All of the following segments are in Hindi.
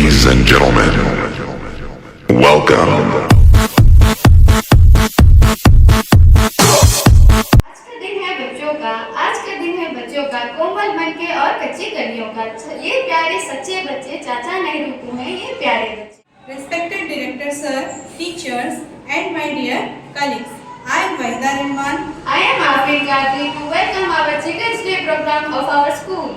Ladies and gentlemen, welcome. आज का दिन है बच्चों का, आज का दिन है बच्चों का, कोमल मन के और कच्ची कलियों का। ये प्यारे सच्चे बच्चे चाचा नेहरू को हैं, ये प्यारे बच्चे। Respected Director Sir, teachers and my dear colleagues, I am Wahida Rahman. I am Afin Kadri to welcome our Children's Day program of our school.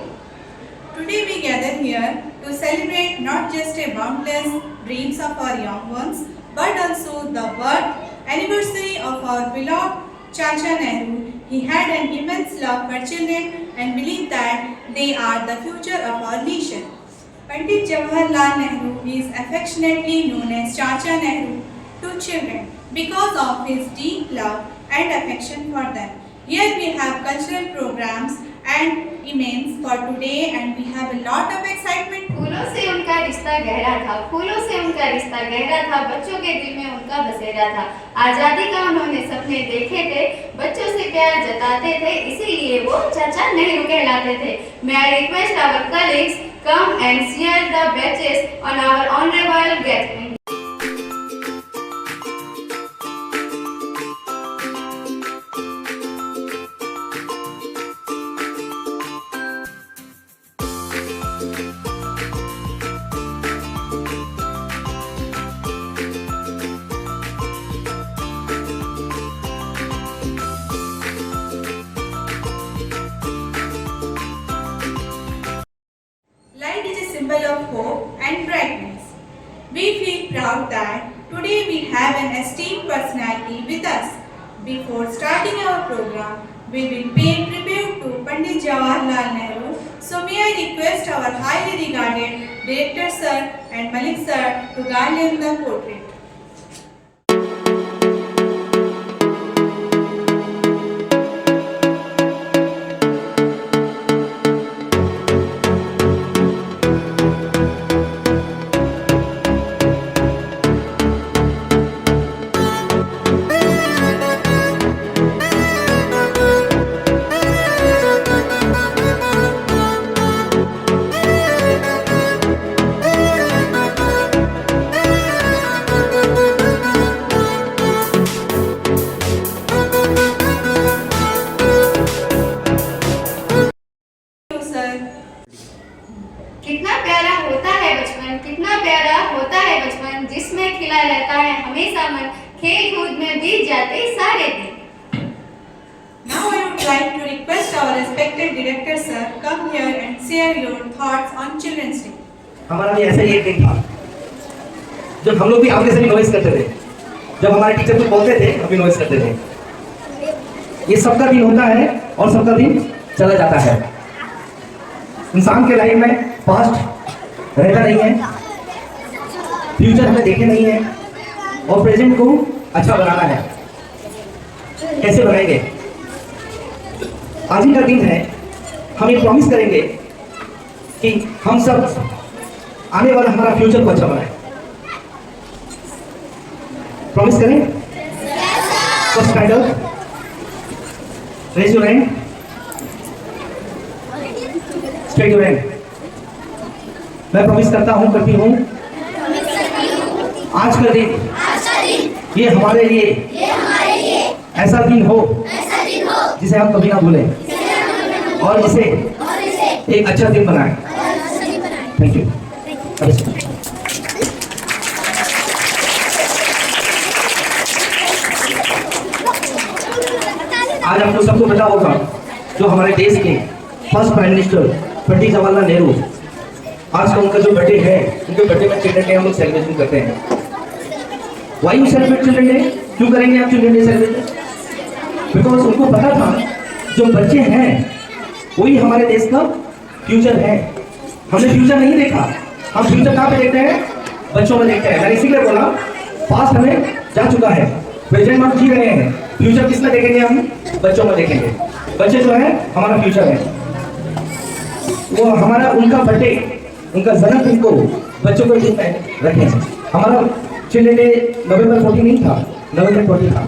Today we gather here to celebrate not just a boundless dreams of our young ones, but also the birth anniversary of our beloved Chacha Nehru. He had an immense love for children and believed that they are the future of our nation. Pandit Jawaharlal Nehru is affectionately known as Chacha Nehru to children because of his deep love and affection for them. Here we have cultural programs and events for today, and we have a lot of excitement. फूलों से उनका रिश्ता गहरा था, फूलों से उनका रिश्ता गहरा था, बच्चों के दिल में उनका बसेरा था। आजादी का उन्होंने सपने देखे थे, बच्चों से प्यार जताते थे, इसीलिए वो चाचा नेहरू कहलाते थे। May I request our colleagues come and share the badges on our honorable gathering. Light is a symbol of hope and brightness. We feel proud that today we have an esteemed personality with us. Before starting our program, we will pay tribute to Pandit Jawaharlal Nehru. So may I request our highly regarded Director Sir and Malik Sir to guardian the portrait. कितना प्यारा होता है बचपन, कितना प्यारा होता है बचपन, जिसमें खिला रहता है हमेशा मन, खेल कूद में बीत जाते सारे दिन। Now I would like to request our respected Director Sir come here and share your thoughts on Children's Day. हमारा भी ऐसा ही एक दिन था जब हम लोग भी आपके से भी नॉइस करते थे, जब हमारे टीचर कुछ बोलते थे हम भी नॉइस करते थे। ये सबका दिन होता है और सबका दिन चला जाता है। इंसान के लाइफ में पास्ट रहता नहीं है, फ्यूचर हमें देखे नहीं है और प्रेजेंट को अच्छा बनाना है। कैसे बनाएंगे? आज ही का दिन है, हम ये प्रॉमिस करेंगे कि हम सब आने वाला हमारा फ्यूचर को अच्छा बनाए। प्रॉमिस करें? First stand up, raise your hand, straight your hand. मैं प्रॉमिस करता हूं, करती हूं, आज का दिन ये हमारे लिए ऐसा दिन हो जिसे हम कभी ना भूलें और इसे एक अच्छा दिन बनाएं। Thank you. आज आप लोग सबको पता होगा जो हमारे देश के first prime minister Pandit Jawaharlal Nehru, आज का उनका जो बर्थडे है, उनके बर्थडे में चिल्ड्रन डे हम लोग सेलिब्रेशन करते हैं। Why you celebrate children day? क्यों करेंगे आप चिल्ड्रन डे सेलिब्रेट? बिकॉज उनको पता था जो बच्चे हैं वही हमारे देश का फ्यूचर है। हमने फ्यूचर नहीं देखा, हम फ्यूचर कहाँ पे देखते हैं? बच्चों में देखते हैं। मैंने इसीलिए बोला पास्ट हमें जा चुका है, प्रेजेंट हम जी रहे हैं, फ्यूचर किसमें देखेंगे? हम बच्चों में देखेंगे। बच्चे जो है हमारा फ्यूचर है। वो हमारा उनका बर्थडे, उनका जन्मदिन को बच्चों के दिन में रखें। हमारा चिल्ड्रन डे नवंबर 14 नहीं था, नवंबर 20 था।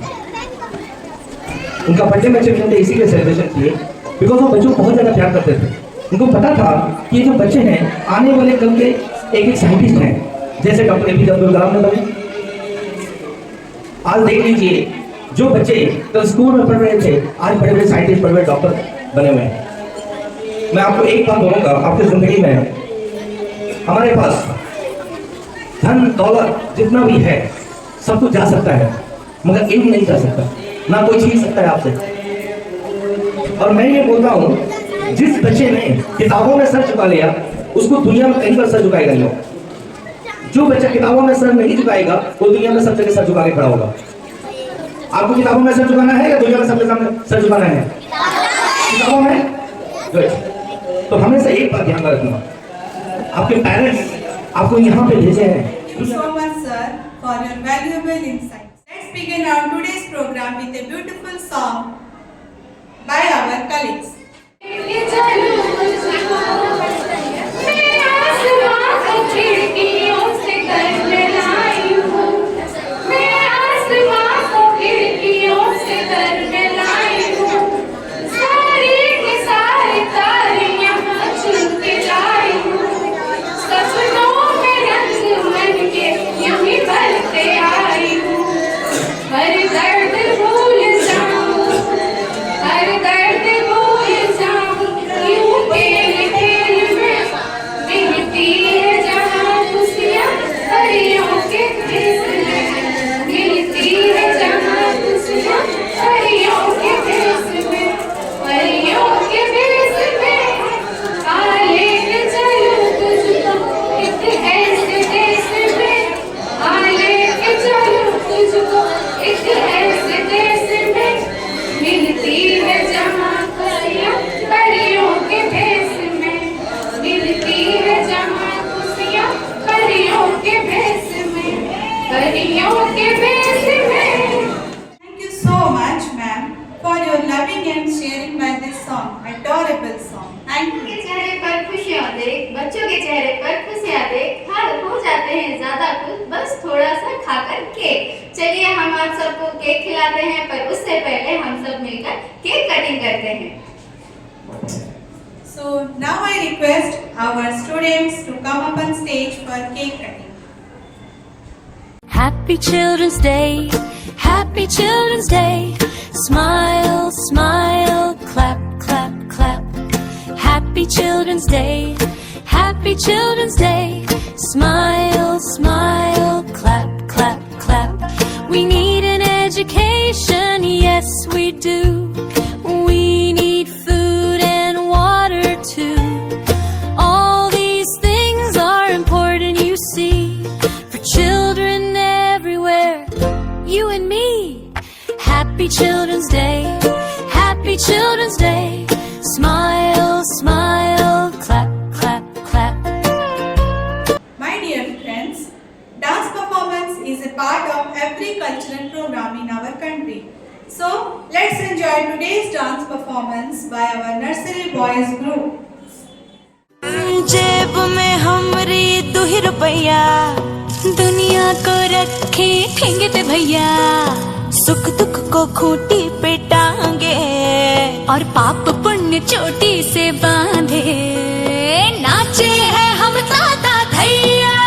उनका बर्थडे में चिल्ड्रन डे इसी के सेलिब्रेशन किए बिकॉज वो बच्चों को बहुत ज़्यादा प्यार करते थे। उनको पता था कि ये जो बच्चे हैं आने वाले कल के एक साइंटिस्ट हैं, जैसे डॉक्टर APJ अब्दुल कलाम ने बने। आज देख लीजिए, जो बच्चे कल स्कूल में पढ़ रहे थे, आज बड़े बड़े साइंटिस्ट, बड़े बड़े डॉक्टर बने हुए हैं। मैं आपको एक बात बोलूंगा, आपकी जिंदगी में हमारे पास धन दौलत जितना भी है सब कुछ जा सकता है, मगर इल्म नहीं जा सकता, ना कोई छीन सकता है आपसे। और मैं ये बोलता हूँ, जिस बच्चे ने किताबों में सर झुका लिया उसको दुनिया में कहीं पर सर झुकाएगा नहीं। जो बच्चा किताबों में सर नहीं झुकाएगा वो दुनिया में सब जगह सर झुका के खड़ा होगा। आपको किताबों में सर झुकाना है या दुनिया में सबके सामने सर झुकाना है? किताबों में। गुड। तो हमेशा एक बात ध्यान रखना, आपके पेरेंट्स आपको यहाँ पे भेजे हैं। Thank you so much, sir, for your valuable insights. Let's begin our today's program with a beautiful song by our colleagues. Thank you so much, ma'am, for your loving and sharing by this song, adorable song. Thank you. के चेहरे पर खुशियाँ देख, बच्चों के चेहरे पर खुशियाँ देख, हो जाते हैं ज्यादा खुश बस थोड़ा सा खाकर केक। चलिए हम आप सबको केक खिलाते हैं, पर उससे पहले हम सब मिलकर केक कटिंग करते हैं। So now I request our students to come up on stage for cake cutting. Happy Children's Day, Happy Children's Day. Smile, smile, clap, clap, clap. Happy Children's Day, Happy Children's Day. Smile, smile, clap, clap, clap. We need an education, yes we do. We need food and water too. All these things are important, you see, for children everywhere, you and me. Happy Children's Day, Happy Children's Day. Smile, smile, clap, clap, clap. My dear friends, dance performance is a part of every cultural program in our country. So let's enjoy today's dance performance by our nursery boys group. जेब में हमरी 2 रुपया, दुनिया को रखे ठेंगे पे भैया। सुख दुख को खूंटी पे टांगे और पाप पुण्य चोटी से बांधे। नाचे हैं हम ताता धैया,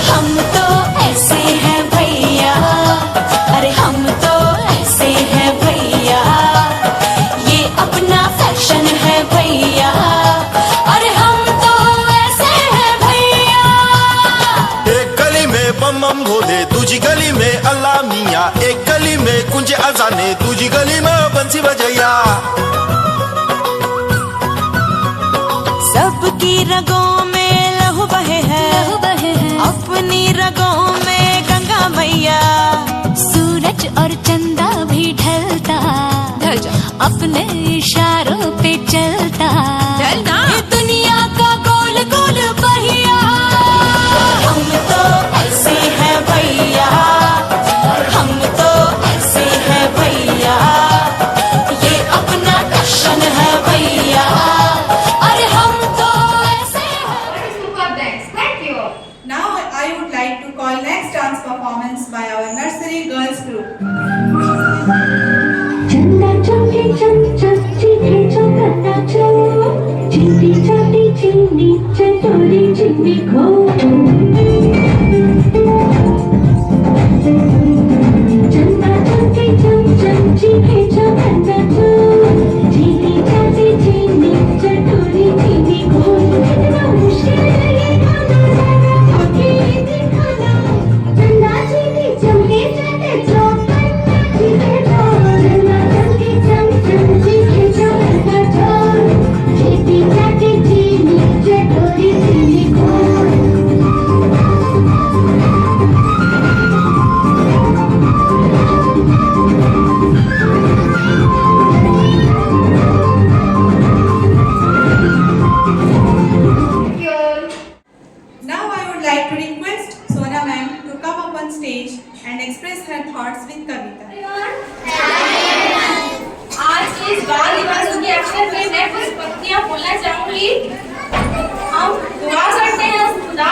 हम तो ऐसे हैं भैया, अरे हम तो ऐसे हैं भैया। ये अपना फैशन है भैया, अरे हम तो ऐसे हैं भैया। एक गली में बम बम भोले, दूजी गली में अल्लाह मियाँ, एक गली में कुंज अजाने, दूजी गली में बंसी बजैया। सबकी रगों में लहू बहे है, अपनी रगों में गंगा मैया। सूरज और चंदा भी ढलता, अपने इशारों पे चलता। ये दुनिया का गोल गोल पहिया, हम तो ऐसे हैं भैया, हम तो ऐसे हैं भैया। ये अपना फैशन है भैया, अरे हम तो ऐसे हैं। Superb dance. Thank you. Now I would like to call next dance performance by our nursery girls group. चंदा चौके चम चम चीखे चौका नाचो, छोटी छोटी चिंदी चटोरी चिंदी खो चंदा चमके चम चीखे चंदा चीनी चाची चीनी चटोरी चिंदी खो कितना मुश्किल है ये खाना होके दिखाना चंदा चीनी चमके चटे चौपन चीखे चंदा चमके चम चीखे चंदा चीनी चाची चीनी चटोरी चिंदी खो Thank you all. Now I would like to request Sona ma'am to come up on stage and express her thoughts with Kavita. आज इस बाल दिवस के अवसर पे मैं कुछ पंक्तियाँ बोलना चाहूंगी। हम दुआ करते हैं उस खुदा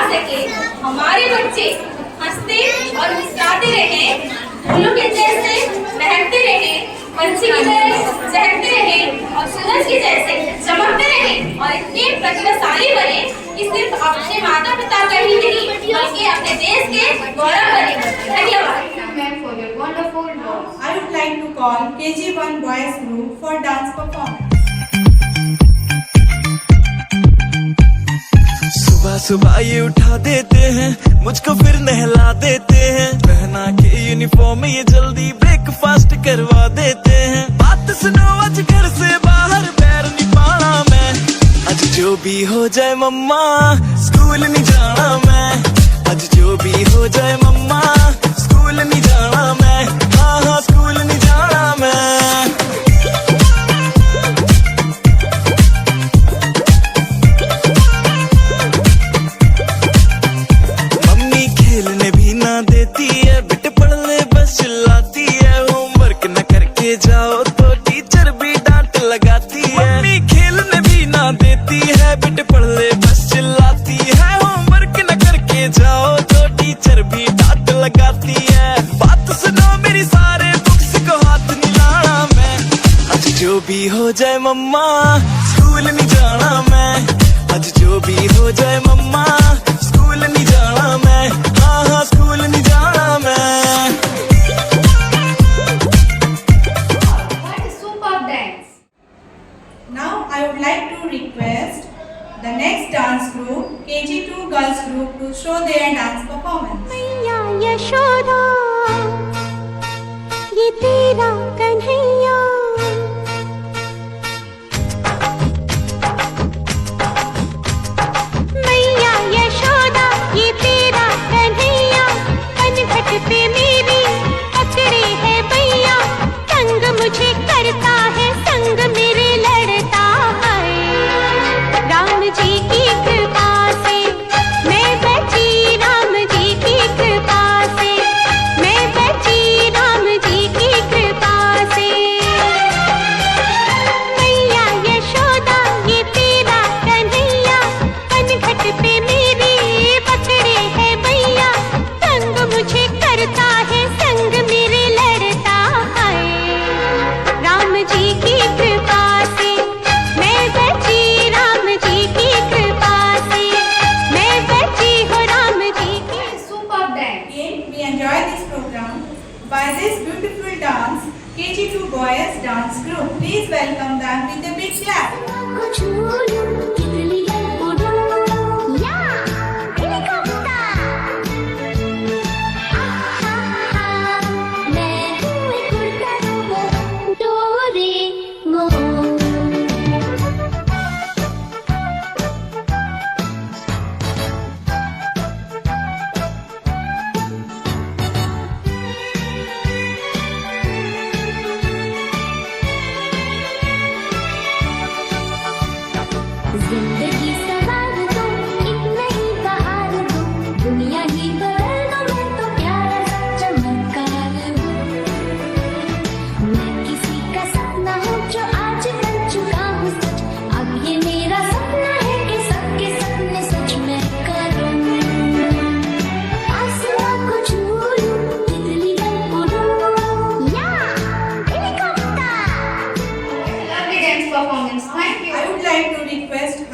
से कि हमारे बच्चे हंसते और मुस्कुराते रहें, फूलों के जैसे महकते रहें, पंछी की तरह चहकते रहें और सूरज के जैसे चमकते रहें और इतने प्रतिभाशाली बने कि सिर्फ अपने माता पिता का ही नहीं बल्कि अपने देश के गौरव बने। धन्यवाद। Ma'am, for your wonderful words. I would like to call KG1 boys group for dance performance. सुबह सुबह ये उठा देते हैं मुझको, फिर नहला देते हैं, पहना के यूनिफॉर्म ये जल्दी ब्रेकफास्ट करवा देते हैं। बात सुनो आज घर से बाहर पैर नहीं पाना मैं, आज जो भी हो जाए मम्मा स्कूल नहीं जाना मैं, आज जो भी हो जाए मम्मा स्कूल नहीं जाना मैं, हाँ हाँ स्कूल नहीं जाना मैं। खेलने भी ना देती है, बेटे पढ़ ले बस चिल्लाती है, होमवर्क न करके जाओ तो टीचर भी डांट लगाती है। मम्मी खेलने भी ना देती है, बेटे पढ़ ले बस चिल्लाती है, होमवर्क न करके जाओ तो टीचर भी डांट लगाती है। बात सुनो मेरी सारे बुक्स को हाथ नहीं लाना मैं, आज जो भी हो जाए मम्मा स्कूल नहीं जाना मैं, आज जो भी हो जाए मम्मा स्कूल नहीं जाना मैं, हाँ हाँ स्कूल नहीं जाना मैं। What a superb dance. Now I would like to request the next dance group, KG2 girls group, to show their dance performance. मैया यशोदा ये तेरा कन्हैया मैया यशोदा ये तेरा कन्हैया पनघट पे मेरी पकड़े है भैया संग मुझे करता है संग मेरे लड़ता है राम जी की कृपा से मैं बची राम जी की कृपा से मैं बची राम जी की कृपा से मैया यशोदा ये तेरा कन्हैया पनघट पे मेरी पकड़े है भैया संग मुझे करता है संग मेरे लड़ता है राम जी की कृपा से मैं बची राम जी की कृपा से मैं बची हो राम जी की। What a superb dance. Again, we enjoy this program by this beautiful dance, KG2 boys dance group. Please welcome them with a big clap. जिंदगी सवार दो एक नई बहार दो दुनिया ही बदल दो मैं तो प्यारा सा चमत्कार हूँ मैं किसी का सपना हूँ जो आज बन चुका हूँ सच अब ये मेरा सपना है कि सबके सपने सच मैं करूँ आसमां को छू लूं तितली बन उड़ूं या helicopter. Lovely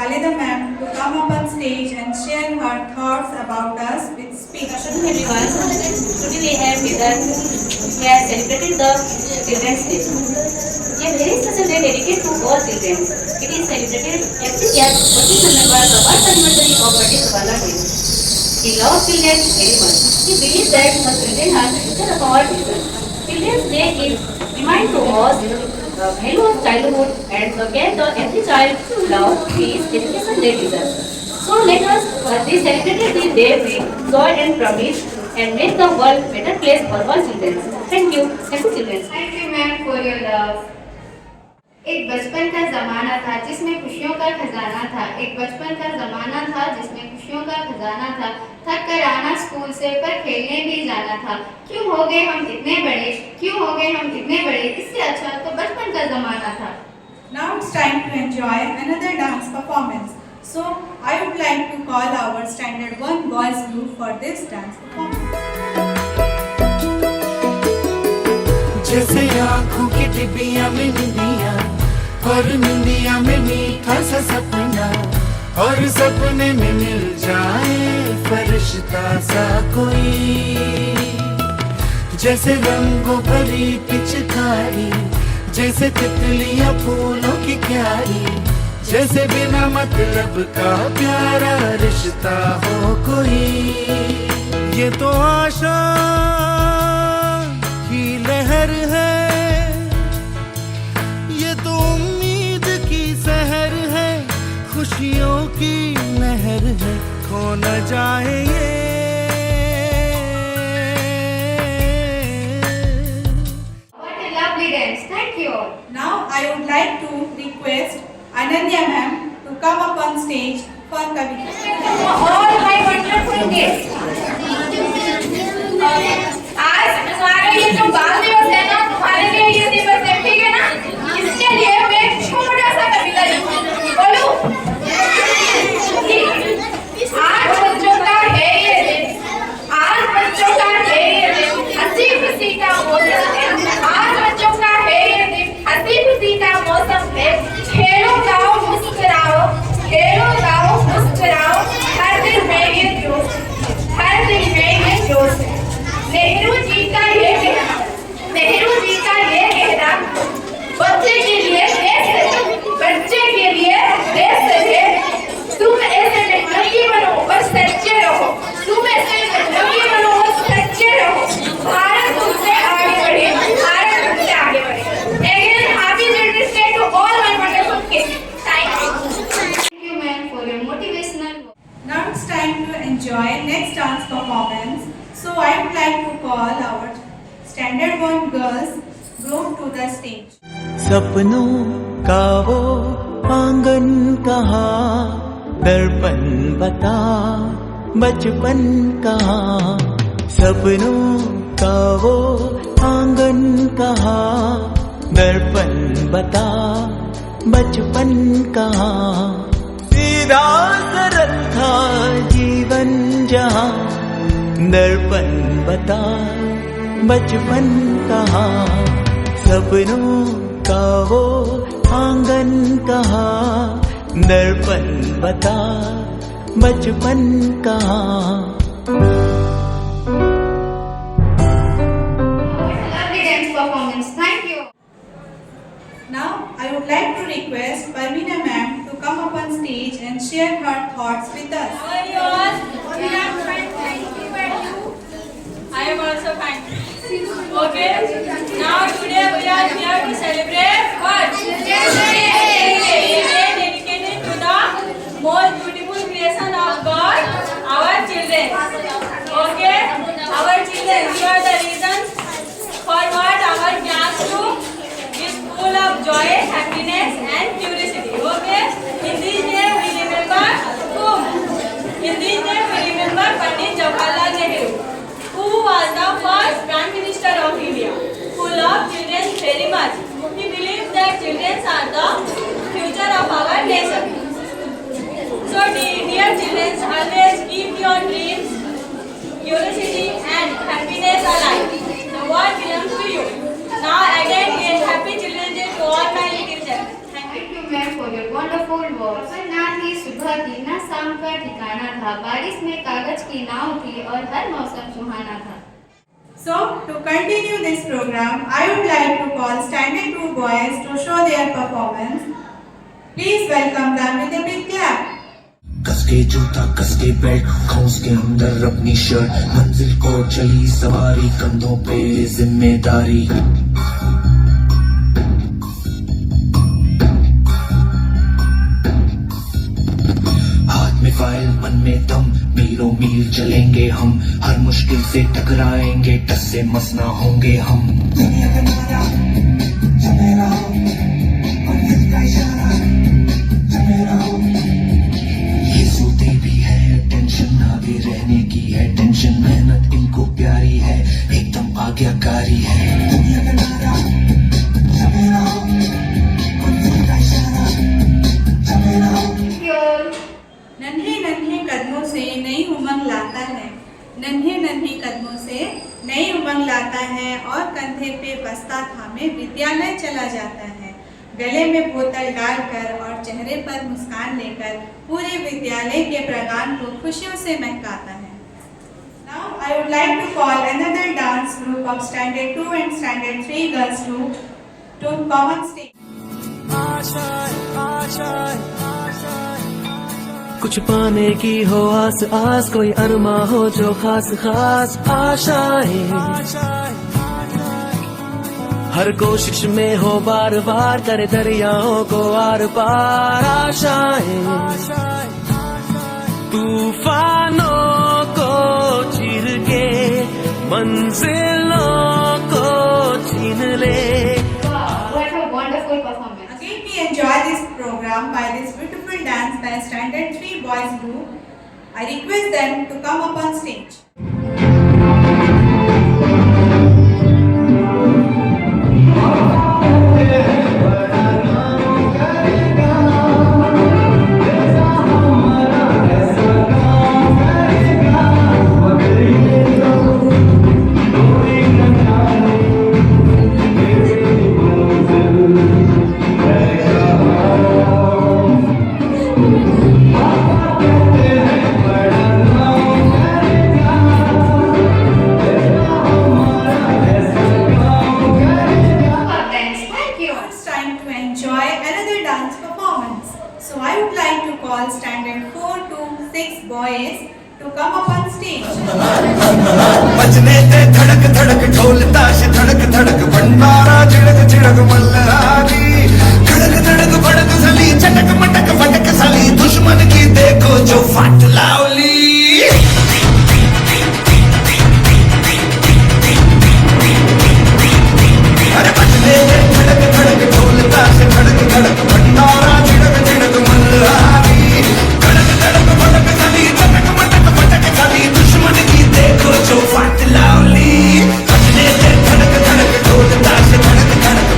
Khalida ma'am to come up on stage and share her thoughts about us with speech. Everyone, today we have with us, we have celebrated the Children's Day. A very special day dedicated to all children. It is celebrated every year 14th November, the birth anniversary of Pandit Jawaharlal Nehru. He loves children very much. He believes that the children are the future of our future. Children's Day is remind to us the value of childhood and the care that every child love, peace, education they deserve. So let us celebrate this day with joy and promise and make the world better place for all children. Thank you children. Thank you ma'am for your love. एक बचपन का जमाना था जिसमें खुशियों का खजाना था। एक बचपन का जमाना था जिसमें खुशियों का खजाना था। थक कर आना स्कूल से पर खेलने भी जाना था। क्यों हो गए हम इतने बड़े, क्यों हो गए हम इतने बड़े, इससे अच्छा तो बचपन का जमाना था। Now it's time to enjoy another dance performance. So I would like to call our Standard 1 boys group for this dance performance. जैसे आँखों की डिबिया में निंदिया और निंदिया में मीठा सा सपना और सपने में मिल जाए फरिश्ता सा कोई। जैसे रंगों भरी पिचकारी, जैसे तितलियां फूलों की क्यारी, जैसे बिना मतलब का प्यारा रिश्ता हो कोई। ये तो आशा की लहर है, ये तो उम्मीद की सहर है, खुशियों की नहर है, खो न जाए ये। What a lovely dance. Thank you all. Now I would like to request Ananya ma'am to come up on stage for Kavita. All my wonderful kids. आज तुम्हारा ये जो बाल दिवस है ना, तुम्हारे लिए ये दिवस है, ठीक है ना? इसके लिए मैं एक छोटा सा कविता लिखूं। बोलूं? आज बच्चों का है ये दिन, आज बच्चों का है ये दिन, हंसी खुशी का मौसम है। आज बच्चों का है ये दिन, हंसी खुशी का मौसम है। खेलो गाओ मुस्कुराओ, खेलो गाओ मुस्कुराओ, हर दिल में ये जोश, हर दिल में ये जोश है। नेहरू जी का ये कहना, नेहरू जी का ये कहना, बच्चे के लिए देश है, बच्चे के लिए देश है। तुम ऐसे मेहनती बनो और सच्चे रहो, तुम ऐसे मेहनती बनो और सच्चे रहो। भारत तुमसे आगे बढ़े, भारत तुमसे आगे बढ़े। Again, happy Children's Day to all my wonderful kids. Thank you. Thank you ma'am for your motivational work. Now it's time to enjoy next dance performance. So I would like to call our Standard 1 girls group to the stage. सपनों का वो आंगन कहाँ, दर्पण बता बचपन कहाँ। सपनों का वो आंगन कहाँ, दर्पण बता बचपन कहाँ। सीधा सरल था जीवन जहाँ, दर्पण बता बचपन कहाँ। सपनों का वो आंगन कहाँ, दर्पण बता बचपन कहाँ। Lovely dance performance. Thank you. Now I would like to request Parveena ma'am to come up on stage and share her thoughts with us. How are you all? We are fine, thank you. And you? I am also fine. Okay. Now today we are here to celebrate what? Children's Day. A day dedicated to the most beautiful creation of God, our children. Okay. Our children, you are the reason for what our classroom is full of joy, happiness, and curiosity. Okay. In this day we remember whom? In this day we remember Pandit Jawaharlal Nehru, who was the first Prime Minister of India, who loved children very much. He believed that children are the future of our nation. So dear children, always keep your dreams, curiosity and happiness alive. The world belongs to you. Now again, a happy Children's Day to all my little children. Thank you. Thank you ma'am for your wonderful work. Nath is सुबह की ना शाम का ठिकाना था, बारिश में कागज की नाव थी और हर मौसम सुहाना था। So, to continue this program, I would like to call Standard 2 boys to show their performance. Please welcome them with a big clap. कसके जूता कसके बेल्ट खौस के अंदर अपनी शर्ट मंजिल को चली सवारी कंधों पे जिम्मेदारी हाथ में फाइल मन में दम मीलों मील चलेंगे हम हर मुश्किल से टकराएंगे टस से मस ना होंगे हम दुनिया का नारा जमेरा हो और दिल का इशारा जमेरा हो ये सूते भी है टेंशन आगे रहने की है टेंशन मेहनत इनको प्यारी है एकदम आज्ञाकारी है दुनिया का नारा जमेरा हो और दिल का इशारा जमेरा हो नन्हे नन्हे कदमों से नई उमंग लाता है, नन्हे नन्हे कदमों से नई उमंग लाता है और कंधे पे बस्ता थामे विद्यालय चला जाता है, गले में बोतल डालकर और चेहरे पर मुस्कान लेकर पूरे विद्यालय के प्रांगण को खुशियों से महकाता है। Now I would like to call another dance group of Standard 2 and Standard 3 girls to come on stage. कुछ पाने की हो आस आस कोई अरमा हो जो खास खास आशाएं हर कोशिश में हो बार बार करे दरियाओं को आर पार आशाएं तूफानों को चीर के मंजिलों को छीन ले। What a wonderful performance. Again, we enjoy this program by this beautiful dance by Standard 3 boys group. I request them to come up on stage. So I would like to call Standard 4 to 6 boys to come up on stage. बजने ते धड़क धड़क ढोल ताश धड़क धड़क भंडारा झिड़क झिड़क मल्हारी धड़क धड़क भड़क सली चटक मटक फटक सली दुश्मन की देखो जो फट लावली अरे बजने ते धड़क धड़क ढोल ताश धड़क धड़क भंडारा झिड़क झिड़क मल्हारी धड़क धड़क भड़क सली चटक मटक फटक सली दुश्मन की देखो जो फट लावली बजने ते धड़क धड़क ढोल ताश धड़क धड़क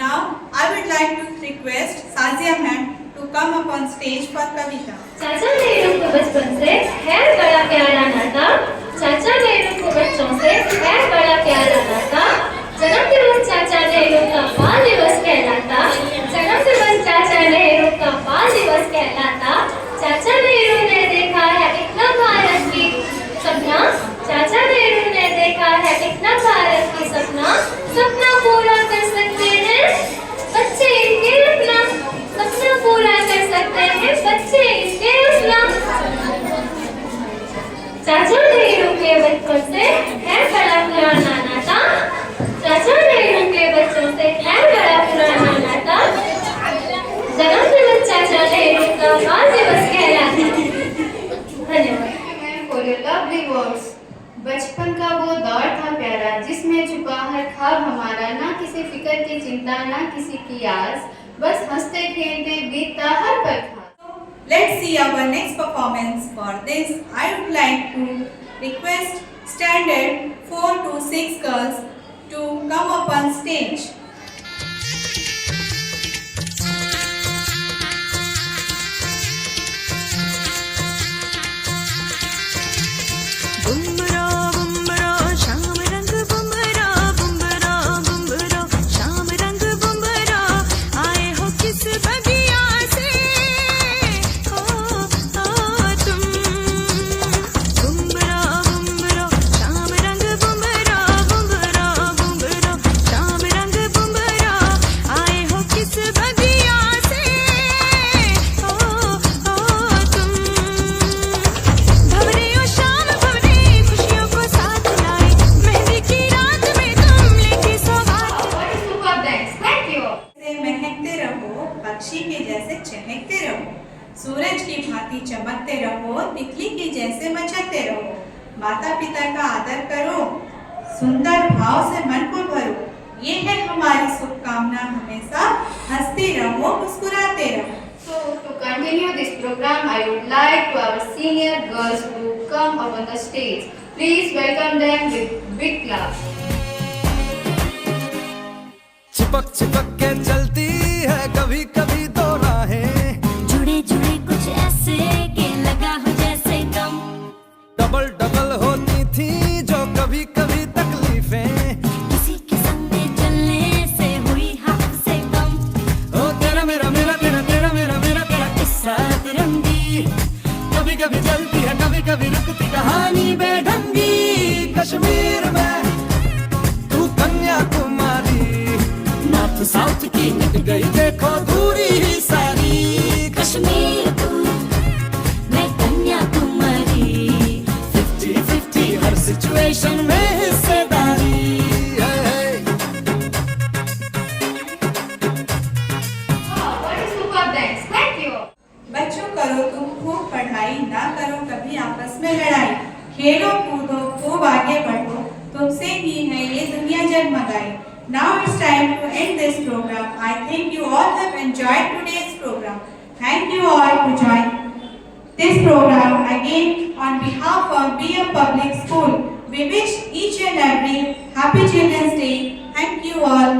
Now I would like to request Sazia ma'am to come up on stage for Kavita. चाचा नेहरू को बचपन से है बड़ा प्यारा नाता चाचा नेहरू को बच्चों से है बड़ा प्यारा नाता जन्मदिवस चाचा नेहरू का बाल दिवस कहलाता जन्मदिवस चाचा नेहरू का बाल दिवस कहलाता चाचा नेहरू ने देखा है इतना भारत की सपना चाचा नेहरू ने देखा है इतना भारत की सपना सपना पूरा कर सकते हैं बच्चे इनके अपना सपना पूरा कर सकते हैं बच्चे इनके अपना चाचा नेहरू के बच्चों से है बड़ा पुराना नाता चाचा नेहरू के बच्चों से है बड़ा पुराना नाता जन्मदिवस चाचा नेहरू का बाल दिवस कहलाता धन्यवाद For your lovely words. बचपन का वो दौर था प्यारा जिसमें छुपा हर ख्वाब हमारा ना किसी फिक्र की चिंता ना किसी की आस बस हंसते खेलते बीतता हर पल था। Let's see our next performance. For this, I would like to request Standard 4 to 6 girls to come up on stage. Bumrah Bumrah शाम रंग बुमरा बुमरा बुमरा शाम रंग बुमरा आए हो किस बगिया से महकते रहो, सूरज की भांति चमकते रहो, तितली की जैसे मचकते रहो, माता पिता का आदर करो, सुंदर भाव से मन को भरो, ये है हमारी शुभकामना, हमेशा हंसते रहो, मुस्कुराते रहो। So, to continue this program, I would like to our senior girls to come up on the stage. Please welcome them with big clap. चिपक चिपक के चलती है कभी कभी दो राहें, जुड़े जुड़े कुछ ऐसे के लगा हो जैसे गम, डबल डबल होती थी जो कभी कभी तकलीफें, किसी के संग में चलने से हुई हमसे कम, ओ तेरा मेरा मेरा तेरा तेरा मेरा मेरा तेरा किस्सा तिरंगी, कभी कभी चलती है कभी कभी रुकती कहानी बेढंगी। कश्मीर में तू कन्याकुमारी, नॉर्थ साउथ की मिट गई देखो दूरी ही सारी। कश्मीर तू मैं कन्याकुमारी, 50-50 हर सिचुएशन में हिस्सेदारी। Wow, what a superb dance. Thank you. बच्चों करो तुम खूब पढ़ाई, ना करो कभी आपस में लड़ाई, खेलो कूदो खूब आगे बढ़ो, तुमसे ही है ये दुनिया जगमगाई। Now it's time to end this program. I think you all have enjoyed today's program. Thank you all to join this program again on behalf of BM Public School. We wish each and every happy Children's Day. Thank you all.